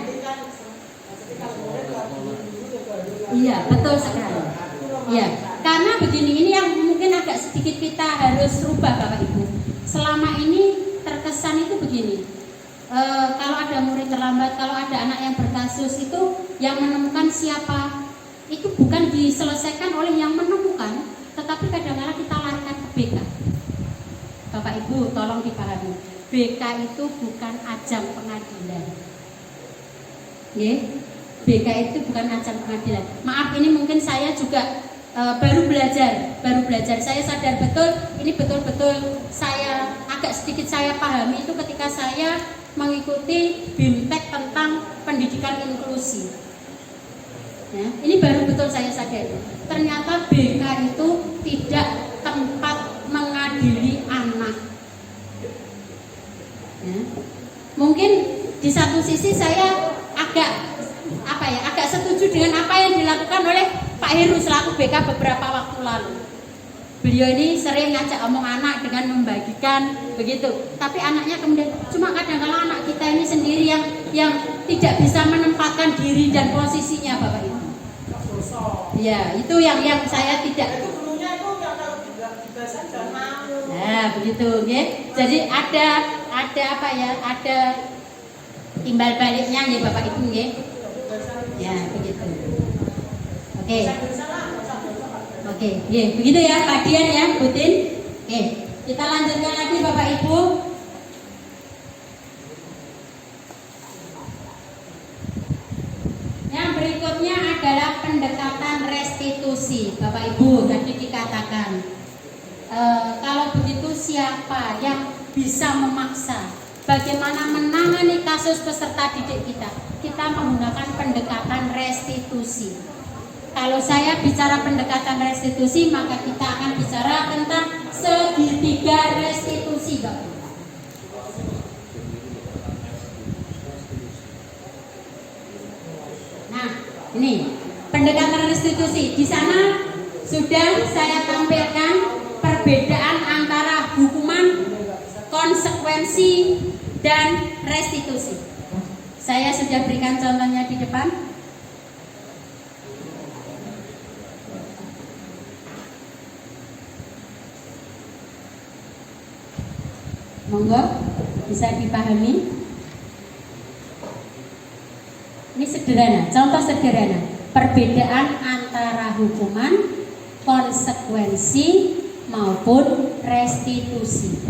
Iya, betul sekali. Ya, karena begini, ini yang mungkin agak sedikit kita harus rubah Bapak Ibu. Selama ini terkesan itu begini. Kalau ada murid terlambat, kalau ada anak yang berkasus, itu yang menemukan siapa? Itu bukan diselesaikan oleh yang menemukan, tetapi kadang-kadang kita larikan ke BK. Bapak Ibu tolong dipahami, BK itu bukan ajang pengadilan. Ya, BK itu bukan ajang pengadilan. Maaf, ini mungkin saya juga baru belajar. Saya sadar betul, ini betul-betul saya agak sedikit saya pahami itu ketika saya mengikuti BIMTEK tentang pendidikan inklusi. Ya, ini baru betul saya sadari. Ternyata BK itu tidak tempat mengadili anak. Ya. Mungkin di satu sisi saya agak setuju dengan apa yang dilakukan oleh Pak Heru selaku BK beberapa waktu lalu. Beliau ini sering ngajak omong anak dengan membagikan begitu. Tapi anaknya kemudian cuma kadang-kadang anak kita ini sendiri yang tidak bisa menempatkan diri dan posisinya Bapak Ibu. Ya, itu yang saya tidak. Itu dulunya itu yang kalau dibahasan dan mau. Nah, begitu, ya. Jadi ada apa ya? Ada timbal baliknya ya Bapak Ibu, ya. Ya, begitu. Oke. Oke, ya, begitu ya Pak Dian ya, Putin. Oke, kita lanjutkan lagi Bapak Ibu. Yang berikutnya adalah pendekatan restitusi. Bapak Ibu tadi dikatakan kalau begitu siapa yang bisa memaksa? Bagaimana menangani kasus peserta didik kita? Kita menggunakan pendekatan restitusi. Kalau saya bicara pendekatan restitusi, maka kita akan bicara tentang segitiga restitusi, Bapak. Nah, ini pendekatan restitusi. Di sana sudah saya tampilkan perbedaan antara hukuman, konsekuensi, dan restitusi. Saya sudah berikan contohnya di depan. Monggo, bisa dipahami. Ini sederhana, contoh sederhana. Perbedaan antara hukuman, konsekuensi, maupun restitusi.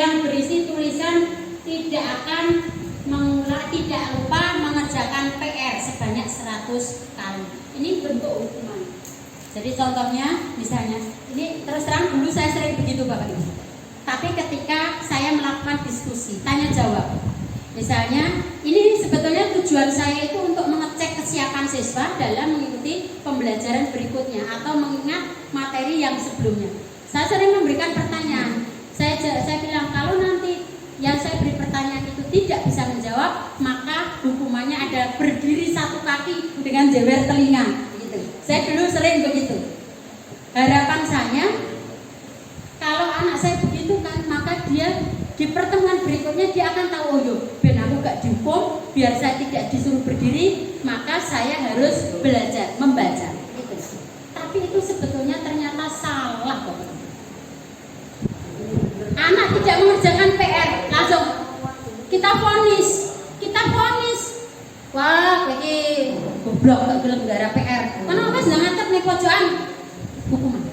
yang berisi tulisan tidak lupa mengerjakan PR sebanyak 100 kali. Ini bentuk hukuman. Jadi contohnya misalnya, ini terus terang dulu saya sering begitu Bapak Ibu. Tapi ketika saya melakukan diskusi, tanya jawab, misalnya ini sebetulnya tujuan saya itu untuk mengecek kesiapan siswa dalam mengikuti pembelajaran berikutnya atau mengingat materi yang sebelumnya. Saya sering memberikan pertanyaan. Saya bilang kalau nanti yang saya beri pertanyaan itu tidak bisa menjawab, maka hukumannya ada berdiri satu kaki dengan jewer telinga. Gitu. Saya dulu sering begitu. Harapan saya kalau anak saya begitu kan, maka dia di pertemuan berikutnya dia akan tahu, oh yo, ben aku gak dihukum, biar saya tidak disuruh berdiri, maka saya harus belajar membaca. Gitu. Tapi itu sebetulnya ternyata salah, Bapak. Anak tidak mengerjakan PR, langsung kita vonis. Wah, ini goblok gak gelem gara PR. Kenapa sedang ngatep nih pojokan? Hukuman.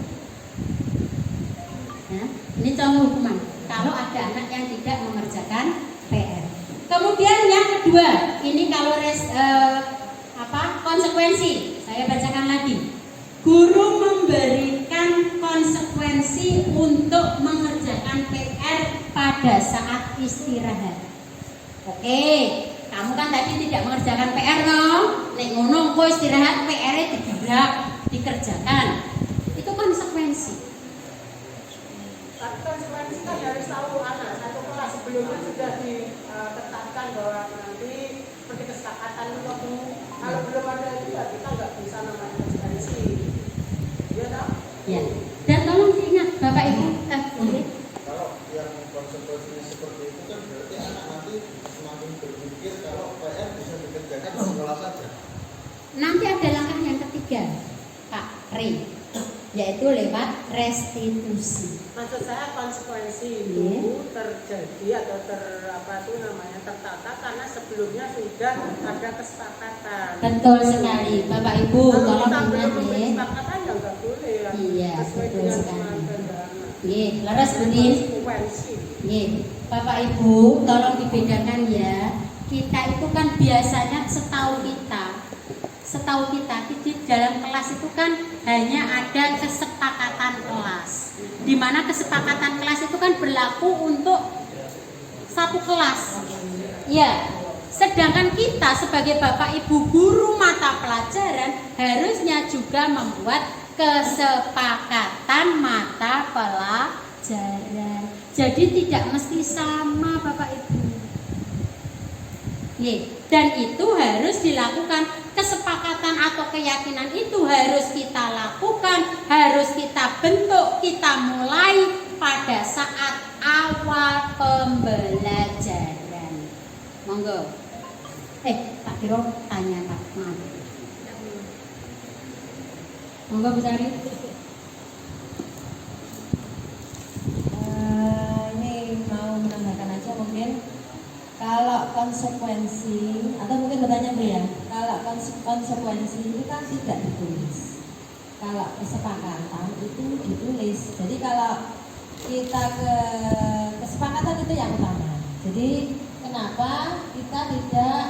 Ya, ini contoh hukuman. Kalau ada anak yang tidak mengerjakan PR. Kemudian yang kedua, ini kalau konsekuensi. Saya bacakan lagi. Guru memberikan konsekuensi untuk mengerjakan PR pada saat istirahat. Oke, kamu kan tadi tidak mengerjakan PR no? Nek ngono kok istirahat PR-nya dikerjakan. Itu konsekuensi. Tapi konsekuensi kan harus tahu anak satu kelas sebelumnya sudah ditetapkan bahwa nanti seperti kesepakatan waktu. Kalau belum ada itu ya kita nggak bisa namanya konsekuensi. Ya tak? Ya. Dan tolong diingat Bapak Ibu. Kalau yang konsekuensinya seperti itu kan berarti anak nanti semakin berpikir kalau PR bisa dikerjakan di sekolah saja. Nanti ada langkah yang ketiga, Pak Ri, yaitu lewat restitusi. Maksud saya konsekuensi itu terjadi atau tertata karena sebelumnya sudah ada kesepakatan. Betul sekali, Bapak Ibu. Tolong ingat ya. Kesepakatan ya nggak boleh ya. Iya, betul sekali. Iya, leres Budin. Iya, Bapak Ibu, tolong dibedakan ya. Kita itu kan biasanya setahu kita di dalam kelas itu kan hanya ada kesepakatan kelas, di mana kesepakatan kelas itu kan berlaku untuk satu kelas ya. Sedangkan kita sebagai Bapak Ibu guru mata pelajaran harusnya juga membuat kesepakatan mata pelajaran. Jadi tidak mesti sama Bapak Ibu. Dan itu harus dilakukan. Kesepakatan atau keyakinan itu harus kita lakukan, harus kita bentuk, kita mulai pada saat awal pembelajaran. Monggo. Pak Biro tanya Pak. Maaf. Monggo Bu Sari. Ini mau menambahkan aja mungkin. Kalau konsekuensi atau mungkin bertanya Bu ya, kalau konsekuensi itu kan tidak ditulis. Kalau kesepakatan itu ditulis. Jadi kalau kita ke kesepakatan itu yang utama. Jadi kenapa kita tidak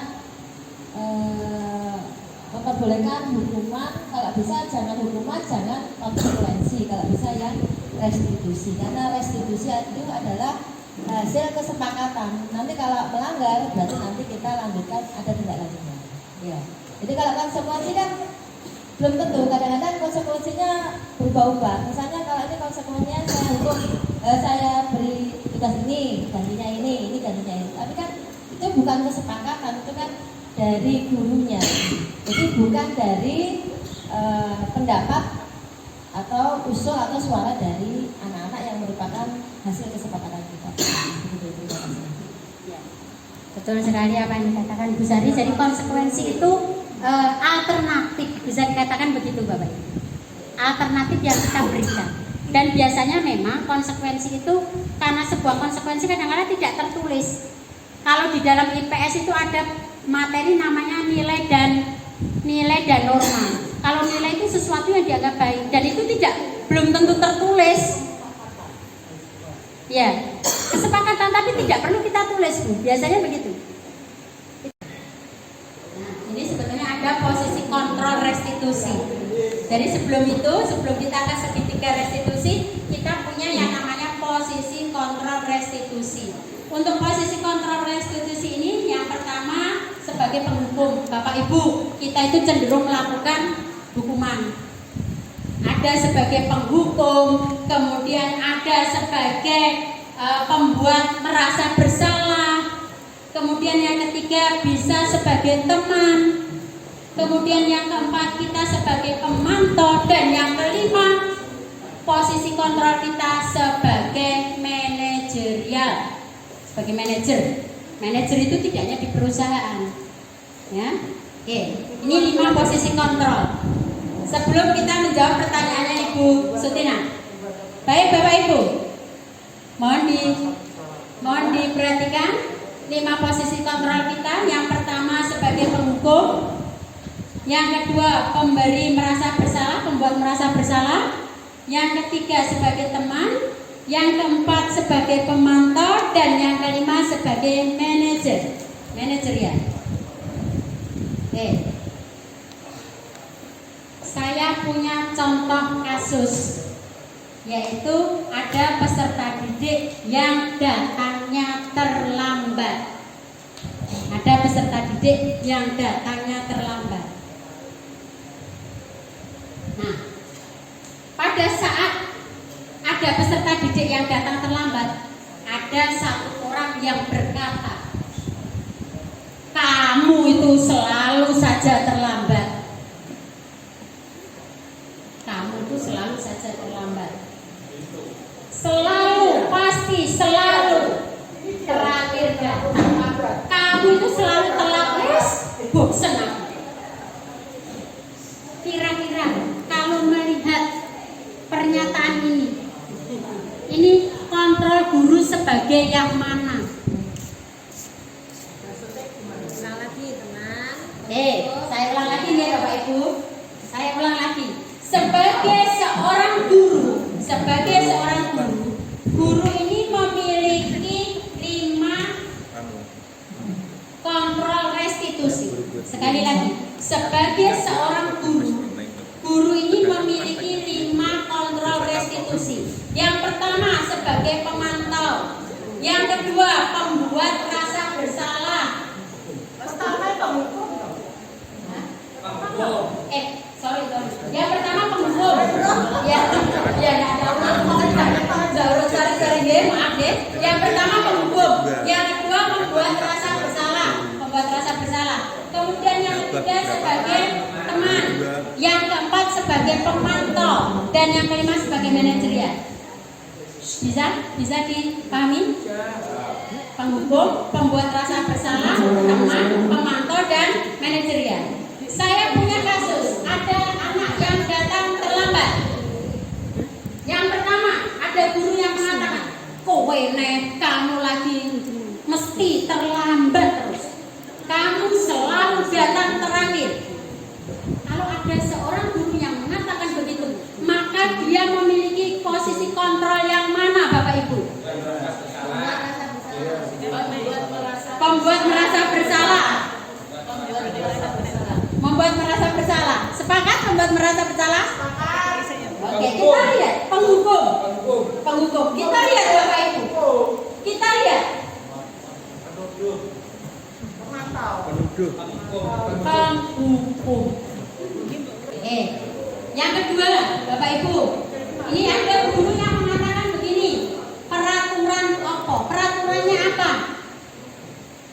memperbolehkan hukuman? Kalau bisa jangan hukuman, jangan konsekuensi. Kalau bisa yang restitusi. Karena restitusi itu adalah hasil kesepakatan. Nanti kalau melanggar berarti nanti kita lanjutkan ada tindak lanjutnya. Ya. Jadi kalau konsekuensi kan belum tentu, kadang-kadang konsekuensinya berubah-ubah. Misalnya kalau ini konsekuensinya saya hukum, saya beri tugas ini, gantinya ini gantinya ini. Tapi kan itu bukan kesepakatan, itu kan dari gurunya. Jadi bukan dari pendapat atau usul atau suara dari anak-anak yang merupakan hasil kesepakatan kita. Betul sekali apa yang dikatakan Ibu Sari. Jadi konsekuensi itu alternatif, bisa dikatakan begitu Bapak Ibu. Alternatif yang kita berikan. Dan biasanya memang konsekuensi itu karena sebuah konsekuensi kadang-kadang tidak tertulis. Kalau di dalam IPS itu ada materi namanya nilai dan norma. Kalau nilai itu sesuatu yang dianggap baik dan itu belum tentu tertulis. Ya, kesepakatan tapi tidak perlu kita tulis, Bu. Biasanya begitu. Nah, ini sebetulnya ada posisi kontrol restitusi. Jadi sebelum kita ke segitiga restitusi, kita punya yang namanya posisi kontrol restitusi. Untuk posisi kontrol restitusi ini, yang pertama sebagai penghukum, Bapak Ibu, kita itu cenderung melakukan hukuman. Ada sebagai penghukum, kemudian ada sebagai pembuat merasa bersalah, kemudian yang ketiga bisa sebagai teman, kemudian yang keempat kita sebagai pemantau, dan yang kelima posisi kontrol kita sebagai manajerial, sebagai manajer. Manajer itu tidak hanya di perusahaan, ya. Oke, ini 5 posisi kontrol. Sebelum kita menjawab pertanyaannya Ibu Sutina, baik Bapak Ibu, mohon diperhatikan 5 posisi kontrol kita. Yang pertama sebagai penghukum, yang kedua pemberi merasa bersalah, pembuat merasa bersalah, yang ketiga sebagai teman, yang keempat sebagai pemantau, dan yang kelima sebagai manajerial. Oke. Saya punya contoh kasus, yaitu ada peserta didik yang datangnya terlambat. Ada peserta didik yang datangnya terlambat. Nah, pada saat ada peserta didik yang datang terlambat, ada satu orang yang berkata, "Kamu itu selalu saja terlambat. Kamu itu selalu saja terlambat. Selalu, pasti selalu terakhir datang. Kamu itu selalu telat." Bosan aku. Kira-kira kalau melihat pernyataan ini kontrol guru sebagai yang mana? Ulang lagi, teman. Saya ulang lagi ya Bapak Ibu. Saya ulang lagi. Sebagai seorang guru, guru ini memiliki 5 kontrol restitusi. Sekali lagi, sebagai seorang guru ini memiliki 5 kontrol restitusi. Yang pertama sebagai pemantau, yang kedua pembuat rasa bersalah. Pertama penghukum. Sorry. Yang pertama penghukum. Ya ada maaf deh. Yang pertama penghukum, yang kedua pembuat rasa bersalah. Kemudian yang ketiga sebagai teman, yang keempat sebagai pemantau, dan yang kelima sebagai manajerial. Bisa dipahami? Penghukum, pembuat rasa bersalah, teman, pemantau, dan manajerial. Saya punya kasus, ada anak yang datang terlambat. Yang pertama, ada guru yang mengatakan, "Kowe kamu lagi mesti terlambat terus. Kamu selalu datang terakhir." Kalau ada seorang guru yang mengatakan begitu, maka dia memiliki posisi kontrol yang mana, Bapak Ibu? Pembuat merasa bersalah. Membuat merasa bersalah. Sepakat membuat merasa bersalah? Oke, kita lihat penghukum. Kita lihat Bapak Ibu. Kita lihat. Penghukum. Yang kedua, Bapak Ibu, ini ada guru yang mengatakan begini, peraturannya apa?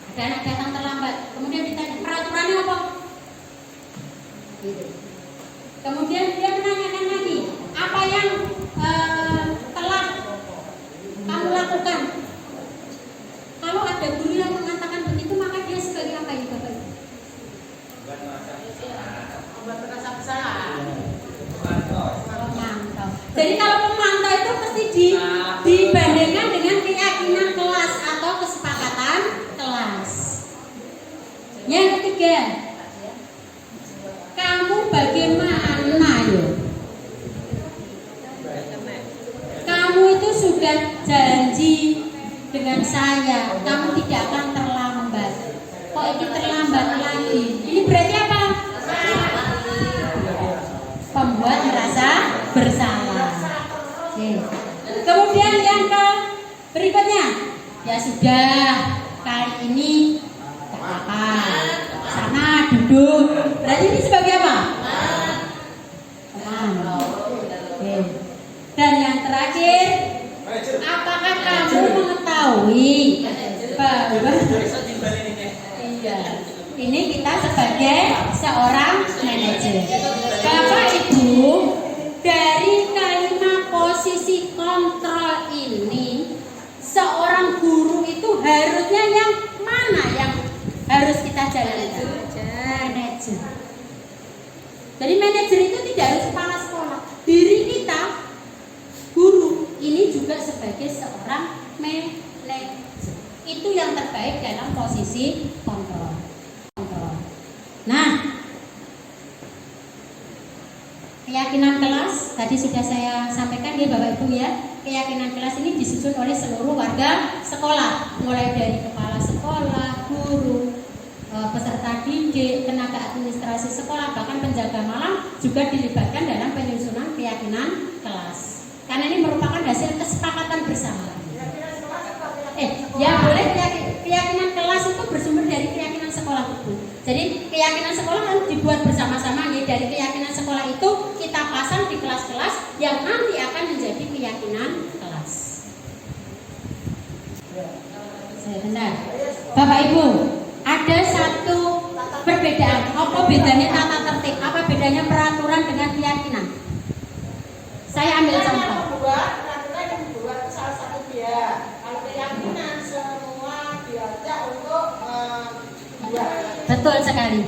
Ada anak datang terlambat, kemudian ditanya, peraturannya apa? Gitu. Kemudian dia menanyakan lagi, apa yang telah kamu lakukan? Kalau ada guru yang mengatakan begitu, maka dia sebagai apa ini, Bapak? Membuat merasa bersalah. Pemantau. Jadi kalau pemantau itu mesti dibandingkan dengan keyakinan kelas atau kesepakatan kelas. Yang ketiga, kamu bagaimana yo? saya, kamu tidak akan terlambat. Kok ini terlambat lagi? Ini berarti apa? Pembuat merasa bersalah. Oke. Kemudian yang ke berikutnya, ya sudah, kali ini tak apa. Sana duduk. Berarti ini sebagai apa? Oke. Dan yang terakhir, apakah kamu mengetahui bahwa ini kita sebagai seorang manajer. Bapak Ibu, dari kalimat posisi kontrol ini, seorang guru itu harusnya yang mana yang harus kita jalankan? Manajer. Jadi manajer itu tidak harus kepala sekolah. Diri kita, guru, ini juga sebagai seorang manajer. Itu yang terbaik dalam posisi kontrol. Nah, keyakinan kelas tadi sudah saya sampaikan ya Bapak Ibu ya. Keyakinan kelas ini disusun oleh seluruh warga sekolah, mulai dari kepala sekolah, guru, peserta didik, tenaga administrasi sekolah, bahkan penjaga malam juga dilibatkan dalam penyusunan keyakinan kelas. Karena ini merupakan hasil kesepakatan bersama. Ya boleh keyakinan kelas itu bersumber dari keyakinan sekolah itu. Jadi keyakinan sekolah harus dibuat bersama-sama ya. Dari keyakinan sekolah itu kita pasang di kelas-kelas yang nanti akan menjadi keyakinan kelas. Sebentar, Bapak Ibu, ada satu perbedaan. Apa bedanya tata tertib? Apa bedanya peraturan dengan keyakinan? Saya ambil contoh. Peraturan yang dibuat salah satu pihak. Kalau keyakinan semua diajak untuk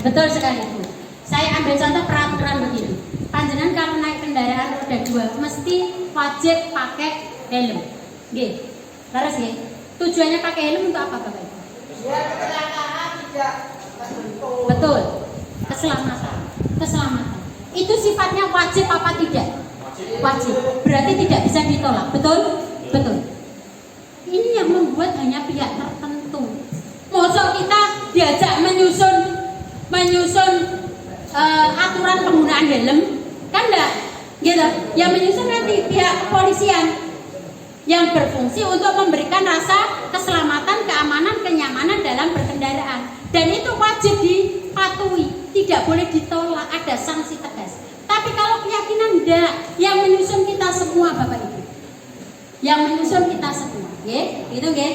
Betul sekali Bu. Saya ambil contoh peraturan begini. Panjenengan kalau naik kendaraan roda 2 mesti wajib pakai helm. Nggih. Terus ya. Tujuannya pakai helm untuk apa Bapak Ibu? Biar kecelakaan tidak terbentuk. Betul. Keselamatan. Itu sifatnya wajib apa tidak? Wajib. Berarti tidak bisa ditolak. Betul? Betul. Ini yang membuat hanya pihak tertentu. Mosok kita diajak menyusun aturan penggunaan helm, kan enggak? Gitu. Yang menyusun nanti pihak kepolisian yang berfungsi untuk memberikan rasa keselamatan, keamanan, kenyamanan dalam berkendaraan. Dan itu wajib dipatuhi, tidak boleh ditolak, ada sanksi tegas. Tapi kalau keyakinan enggak, yang menyusun kita semua Bapak Ibu. Yang menyusun kita semua, ya, itu ya.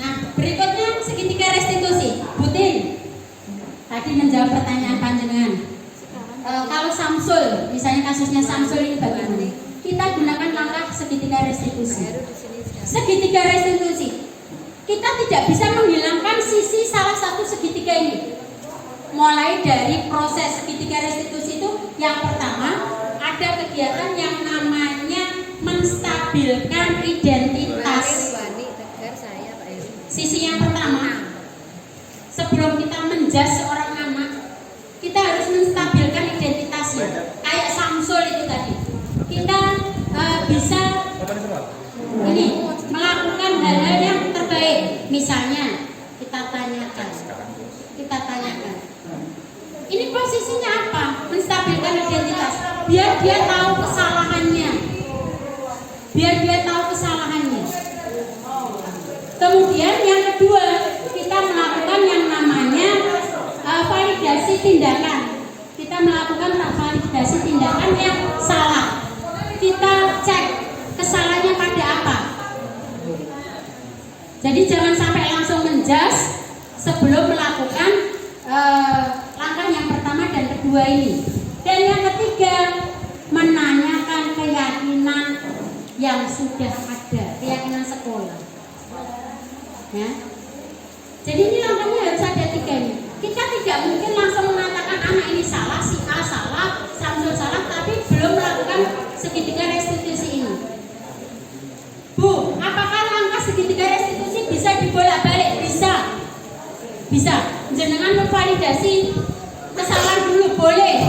Nah, berikutnya segitiga restitusi. Butin tadi menjawab pertanyaan panjenengan. Kalau Samsul, misalnya kasusnya Samsul ini bagaimana? Kita gunakan langkah segitiga restitusi. Segitiga restitusi, kita tidak bisa menghilangkan sisi salah satu segitiga ini. Mulai dari proses segitiga restitusi itu, yang pertama ada kegiatan yang namanya menstabilkan identitas. Sisi yang pertama, sebelum kita menjas seorang anak, kita harus menstabilkan identitasnya. Kayak Samsul itu tadi, kita bisa ini melakukan hal-hal yang terbaik. Misalnya kita tanyakan, ini posisinya apa? Menstabilkan identitas, biar dia tahu kesalahannya. Kemudian yang kedua, kita melakukan yang namanya validasi tindakan. Kita melakukan validasi tindakan yang salah. Kita cek kesalahannya pada apa. Jadi jangan sampai langsung menjas sebelum melakukan langkah yang pertama dan kedua ini. Dan yang ketiga, menanyakan keyakinan yang sudah ada, keyakinan sekolah. Ya. Jadi ini langkahnya harus ada 3 ini. Kita tidak mungkin langsung mengatakan anak ini salah, si A salah, Samsul salah, tapi belum melakukan segitiga restitusi ini. Bu, apakah langkah segitiga restitusi bisa dibolak-balik? Bisa. Jenengan memvalidasi kesalahan dulu boleh,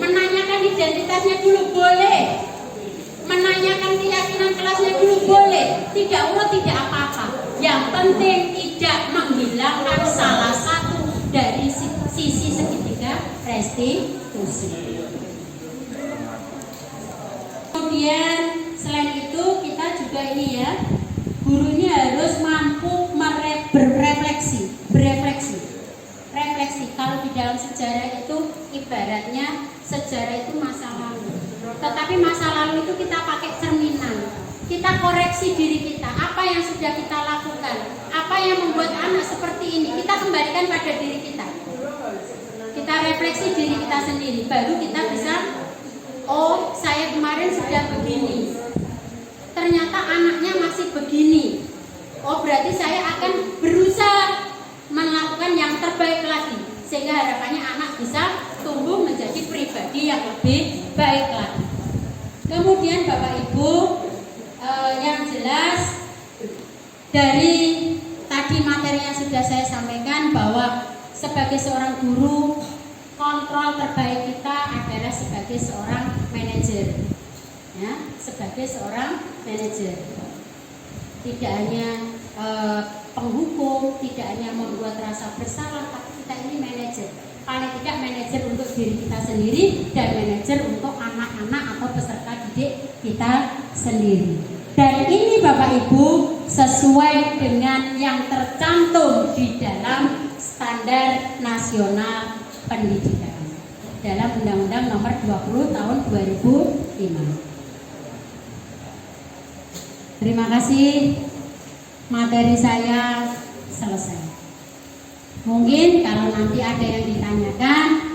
menanyakan identitasnya dulu boleh, menanyakan keyakinan kelasnya dulu boleh. Tidak urut, tidak apa-apa. Yang penting tidak menghilangkan salah satu dari sisi segitiga restitusi. Kemudian selain itu kita juga ini ya, guru ini harus mampu berefleksi. Kalau di dalam sejarah itu ibaratnya sejarah itu masa lalu. Tetapi masa lalu itu kita pakai cerminan. Kita koreksi diri kita, apa yang sudah kita lakukan, apa yang membuat anak seperti ini, kita kembalikan pada diri kita. Kita refleksi diri kita sendiri, baru kita bisa, oh saya kemarin sudah begini, ternyata anaknya masih begini, oh berarti saya akan berusaha melakukan yang terbaik lagi, sehingga harapannya anak bisa tumbuh menjadi pribadi yang lebih baik lagi. Kemudian Bapak Ibu, yang jelas dari tadi materi yang sudah saya sampaikan bahwa sebagai seorang guru, kontrol terbaik kita adalah sebagai seorang manajer, ya, sebagai seorang manajer. Tidak hanya penghukum, tidak hanya membuat rasa bersalah, tapi kita ini manajer. Paling tidak manajer untuk diri kita sendiri dan manajer untuk anak-anak atau peserta didik kita sendiri. Dan ini Bapak Ibu sesuai dengan yang tercantum di dalam Standar Nasional Pendidikan dalam Undang-Undang Nomor 20 Tahun 2005. Terima kasih, materi saya selesai. Mungkin kalau nanti ada yang ditanyakan,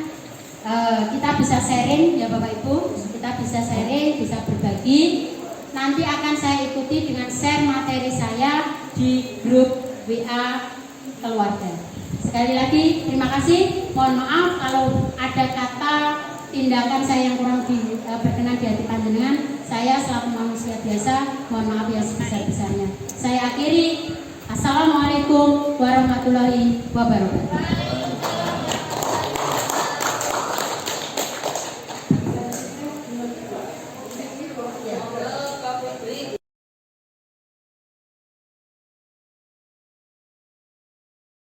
kita bisa sharing ya Bapak Ibu, kita bisa sharing, bisa berbagi. Nanti akan saya ikuti dengan share materi saya di grup WA keluarga. Sekali lagi terima kasih. Mohon maaf kalau ada kata tindakan saya yang kurang berkenan di hati panjenengan. Saya selaku manusia biasa mohon maaf yang sebesar-besarnya. Saya akhiri. Assalamualaikum warahmatullahi wabarakatuh.